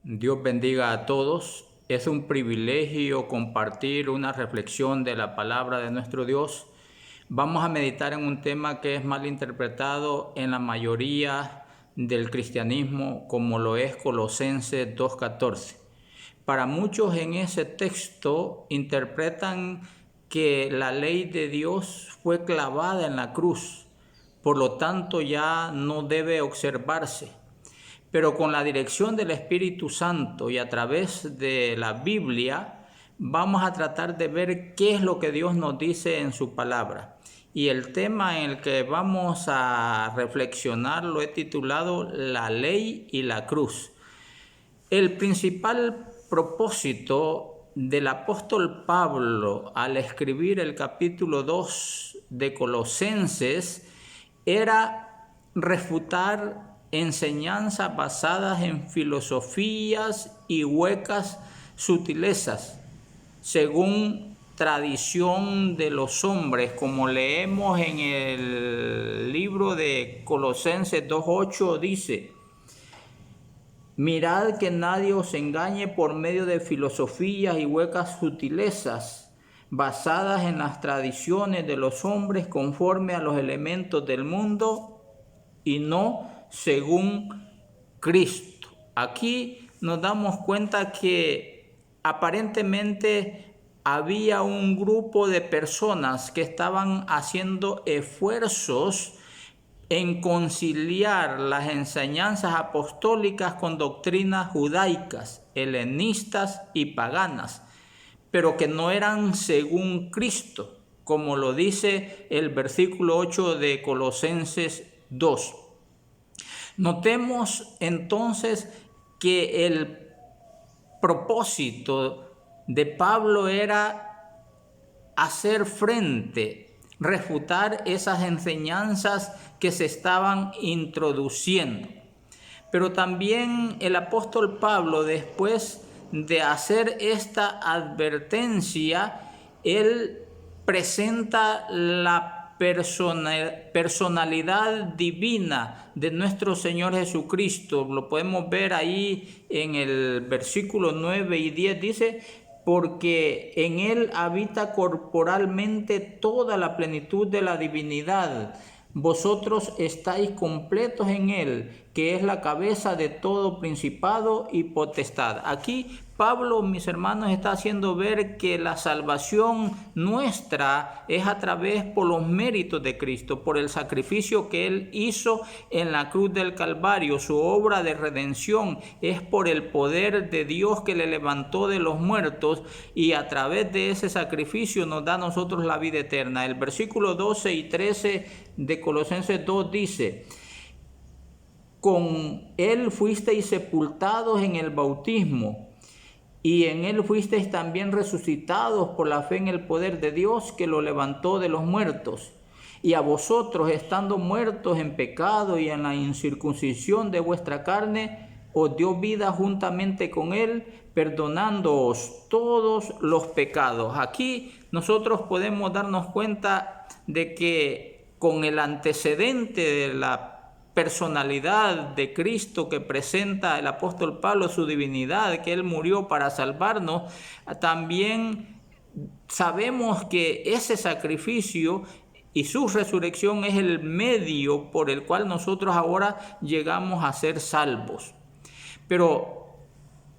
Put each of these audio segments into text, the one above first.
Dios bendiga a todos. Es un privilegio compartir una reflexión de la palabra de nuestro Dios. Vamos a meditar en un tema que es mal interpretado en la mayoría del cristianismo, como lo es Colosenses 2:14. Para muchos en ese texto interpretan que la ley de Dios fue clavada en la cruz, por lo tanto ya no debe observarse. Pero con la dirección del Espíritu Santo y a través de la Biblia, vamos a tratar de ver qué es lo que Dios nos dice en su palabra. Y el tema en el que vamos a reflexionar lo he titulado La ley y la cruz. El principal propósito del apóstol Pablo al escribir el capítulo 2 de Colosenses era refutar enseñanzas basadas en filosofías y huecas sutilezas, según tradición de los hombres, como leemos en el libro de Colosenses 2:8, dice: mirad que nadie os engañe por medio de filosofías y huecas sutilezas, basadas en las tradiciones de los hombres conforme a los elementos del mundo y no según Cristo. Aquí nos damos cuenta que aparentemente había un grupo de personas que estaban haciendo esfuerzos en conciliar las enseñanzas apostólicas con doctrinas judaicas, helenistas y paganas, pero que no eran según Cristo, como lo dice el versículo 8 de Colosenses 2. Notemos entonces que el propósito de Pablo era hacer frente, refutar esas enseñanzas que se estaban introduciendo. Pero también el apóstol Pablo, después de hacer esta advertencia, él presenta la personalidad divina de nuestro Señor Jesucristo. Lo podemos ver ahí en el versículo 9 y 10, dice: porque en Él habita corporalmente toda la plenitud de la divinidad. Vosotros estáis completos en Él, que es la cabeza de todo principado y potestad. Aquí Pablo, mis hermanos, está haciendo ver que la salvación nuestra es a través por los méritos de Cristo, por el sacrificio que Él hizo en la cruz del Calvario. Su obra de redención es por el poder de Dios que le levantó de los muertos, y a través de ese sacrificio nos da a nosotros la vida eterna. El versículo 12 y 13 de Colosenses 2 dice: con Él fuisteis sepultados en el bautismo, y en Él fuisteis también resucitados por la fe en el poder de Dios que lo levantó de los muertos. Y a vosotros, estando muertos en pecado y en la incircuncisión de vuestra carne, os dio vida juntamente con Él, perdonándoos todos los pecados. Aquí nosotros podemos darnos cuenta de que con el antecedente de la personalidad de Cristo que presenta el apóstol Pablo, su divinidad, que Él murió para salvarnos, también sabemos que ese sacrificio y su resurrección es el medio por el cual nosotros ahora llegamos a ser salvos. Pero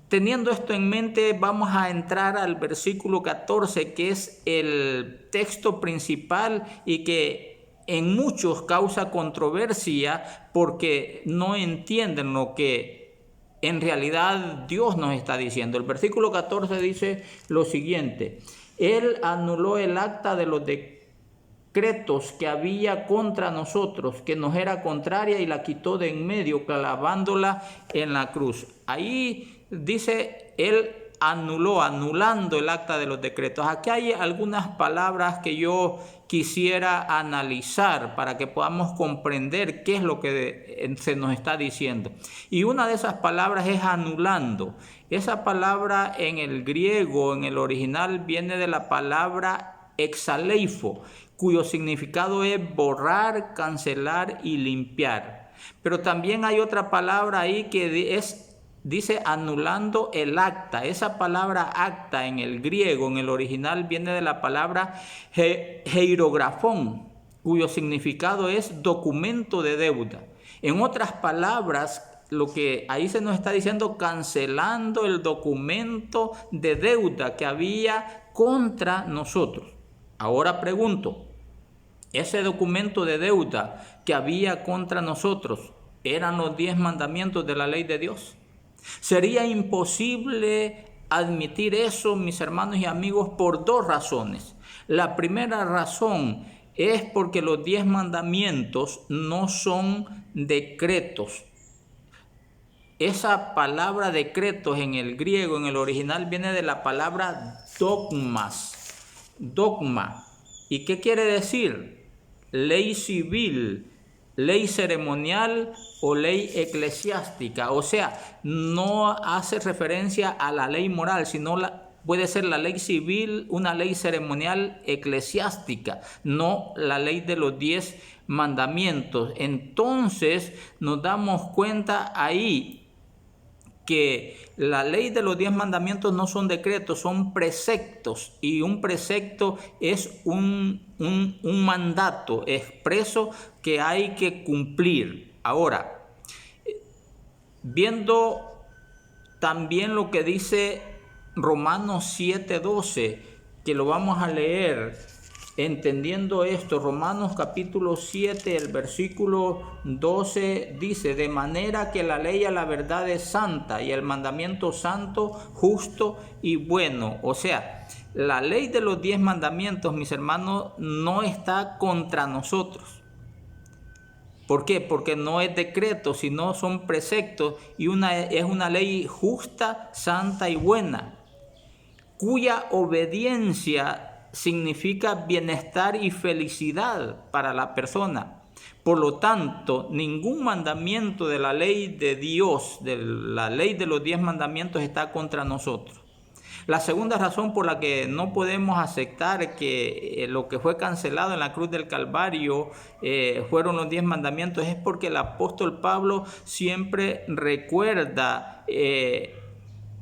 teniendo esto en mente, vamos a entrar al versículo 14, que es el texto principal y que en muchos causa controversia porque no entienden lo que en realidad Dios nos está diciendo. El versículo 14 dice lo siguiente: Él anuló el acta de los decretos que había contra nosotros, que nos era contraria, y la quitó de en medio, clavándola en la cruz. Ahí dice, Él anulando el acta de los decretos. Aquí hay algunas palabras que yo quisiera analizar para que podamos comprender qué es lo que se nos está diciendo. Y una de esas palabras es anulando. Esa palabra en el griego, en el original, viene de la palabra exaleifo, cuyo significado es borrar, cancelar y limpiar. Pero también hay otra palabra ahí que es dice anulando el acta. Esa palabra acta en el griego, en el original, viene de la palabra heirografón, cuyo significado es documento de deuda. En otras palabras, lo que ahí se nos está diciendo, cancelando el documento de deuda que había contra nosotros. Ahora pregunto, ese documento de deuda que había contra nosotros, ¿eran los 10 mandamientos de la ley de Dios? Sería imposible admitir eso, mis hermanos y amigos, por 2 razones. La primera razón es porque los 10 mandamientos no son decretos. Esa palabra decretos en el griego, en el original, viene de la palabra dogmas. Dogma. ¿Y qué quiere decir? Ley civil, ley ceremonial o ley eclesiástica. O sea, no hace referencia a la ley moral, sino puede ser la ley civil, una ley ceremonial eclesiástica, no la ley de los 10 mandamientos. Entonces nos damos cuenta ahí que la ley de los 10 mandamientos no son decretos, son preceptos, y un precepto es un mandato expreso que hay que cumplir. Ahora, viendo también lo que dice Romanos 7:12, que lo vamos a leer, entendiendo esto, Romanos capítulo 7, el versículo 12 dice: de manera que la ley a la verdad es santa y el mandamiento santo, justo y bueno. O sea, la ley de los 10 mandamientos, mis hermanos, no está contra nosotros. ¿Por qué? Porque no es decreto, sino son preceptos, y es una ley justa, santa y buena, cuya obediencia significa bienestar y felicidad para la persona. Por lo tanto, ningún mandamiento de la ley de Dios, de la ley de los 10 mandamientos, está contra nosotros. La segunda razón por la que no podemos aceptar que lo que fue cancelado en la cruz del Calvario fueron los 10 mandamientos es porque el apóstol Pablo siempre recuerda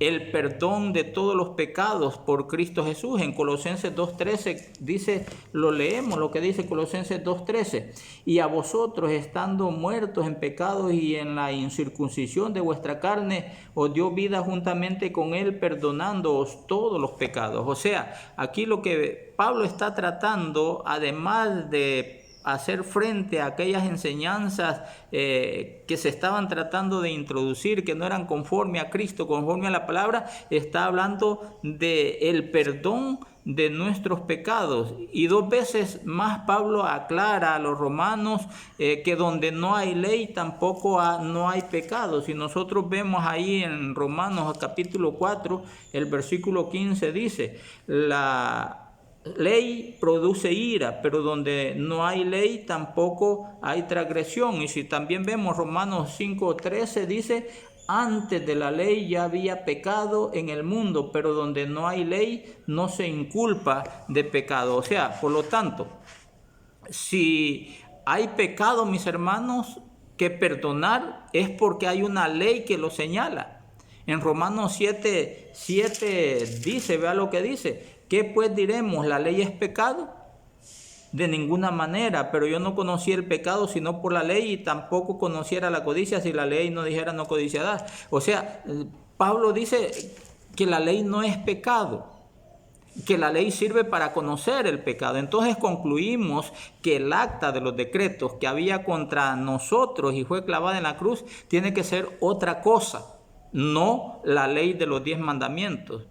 el perdón de todos los pecados por Cristo Jesús. En Colosenses 2:13 dice, lo leemos, lo que dice Colosenses 2:13: y a vosotros, estando muertos en pecados y en la incircuncisión de vuestra carne, os dio vida juntamente con él, perdonándoos todos los pecados. O sea, aquí lo que Pablo está tratando, además de hacer frente a aquellas enseñanzas que se estaban tratando de introducir, que no eran conforme a Cristo, conforme a la palabra, está hablando del perdón de nuestros pecados. Y 2 veces más Pablo aclara a los romanos que donde no hay ley tampoco no hay pecado. Si nosotros vemos ahí en Romanos capítulo 4, el versículo 15 dice: la ley produce ira, pero donde no hay ley tampoco hay transgresión. Y si también vemos Romanos 5:13 dice: antes de la ley ya había pecado en el mundo, pero donde no hay ley no se inculpa de pecado. O sea, por lo tanto, si hay pecado, mis hermanos, que perdonar, es porque hay una ley que lo señala. En Romanos 7:7 dice, vea lo que dice: ¿qué pues diremos? ¿La ley es pecado? De ninguna manera, pero yo no conocí el pecado sino por la ley, y tampoco conociera la codicia si la ley no dijera no codiciarás. O sea, Pablo dice que la ley no es pecado, que la ley sirve para conocer el pecado. Entonces concluimos que el acta de los decretos que había contra nosotros y fue clavada en la cruz tiene que ser otra cosa, no la ley de los 10 mandamientos.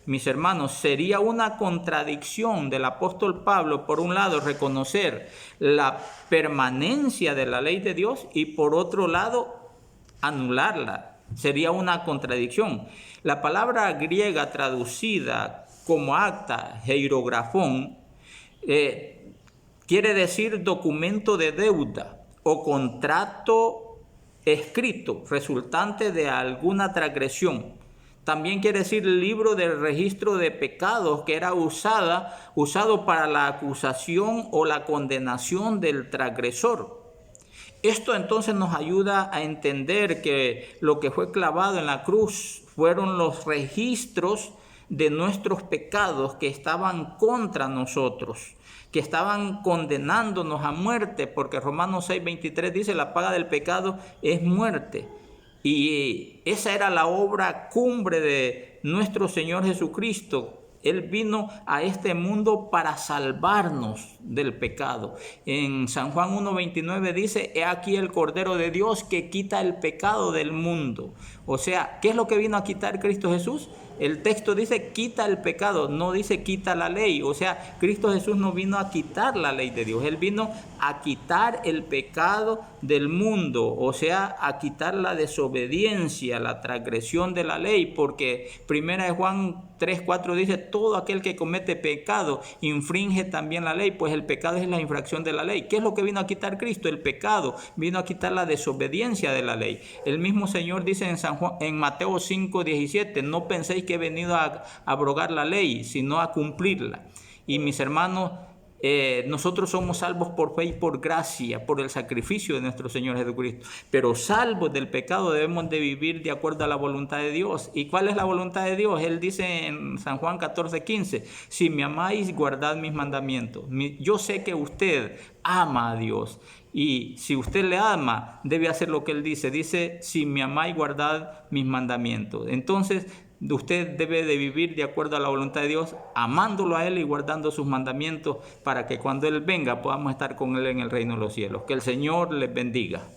Mis hermanos, sería una contradicción del apóstol Pablo, por un lado, reconocer la permanencia de la ley de Dios y por otro lado, anularla. Sería una contradicción. La palabra griega traducida como acta, heirografón, quiere decir documento de deuda o contrato escrito resultante de alguna transgresión. También quiere decir libro del registro de pecados, que era usado para la acusación o la condenación del transgresor. Esto entonces nos ayuda a entender que lo que fue clavado en la cruz fueron los registros de nuestros pecados que estaban contra nosotros, que estaban condenándonos a muerte, porque Romanos 6:23 dice: la paga del pecado es muerte. Y esa era la obra cumbre de nuestro Señor Jesucristo. Él vino a este mundo para salvarnos del pecado. En San Juan 1:29 dice: he aquí el Cordero de Dios que quita el pecado del mundo. O sea, ¿qué es lo que vino a quitar Cristo Jesús? El texto dice quita el pecado, no dice quita la ley. O sea, Cristo Jesús no vino a quitar la ley de Dios. Él vino a quitar el pecado del mundo. O sea, a quitar la desobediencia, la transgresión de la ley. Porque 1 Juan 3:4 dice: todo aquel que comete pecado infringe también la ley, pues el pecado es la infracción de la ley. ¿Qué es lo que vino a quitar Cristo? El pecado. Vino a quitar la desobediencia de la ley. El mismo Señor dice en Mateo 5:17: no penséis que he venido a abrogar la ley, sino a cumplirla. Y mis hermanos, nosotros somos salvos por fe y por gracia, por el sacrificio de nuestro Señor Jesucristo. Pero salvos del pecado debemos de vivir de acuerdo a la voluntad de Dios. ¿Y cuál es la voluntad de Dios? Él dice en San Juan 14:15: si me amáis, guardad mis mandamientos. Yo sé que usted ama a Dios. Y si usted le ama, debe hacer lo que Él dice. Dice: si me amáis, guardad mis mandamientos. Entonces, usted debe de vivir de acuerdo a la voluntad de Dios, amándolo a Él y guardando sus mandamientos, para que cuando Él venga podamos estar con Él en el reino de los cielos. Que el Señor les bendiga.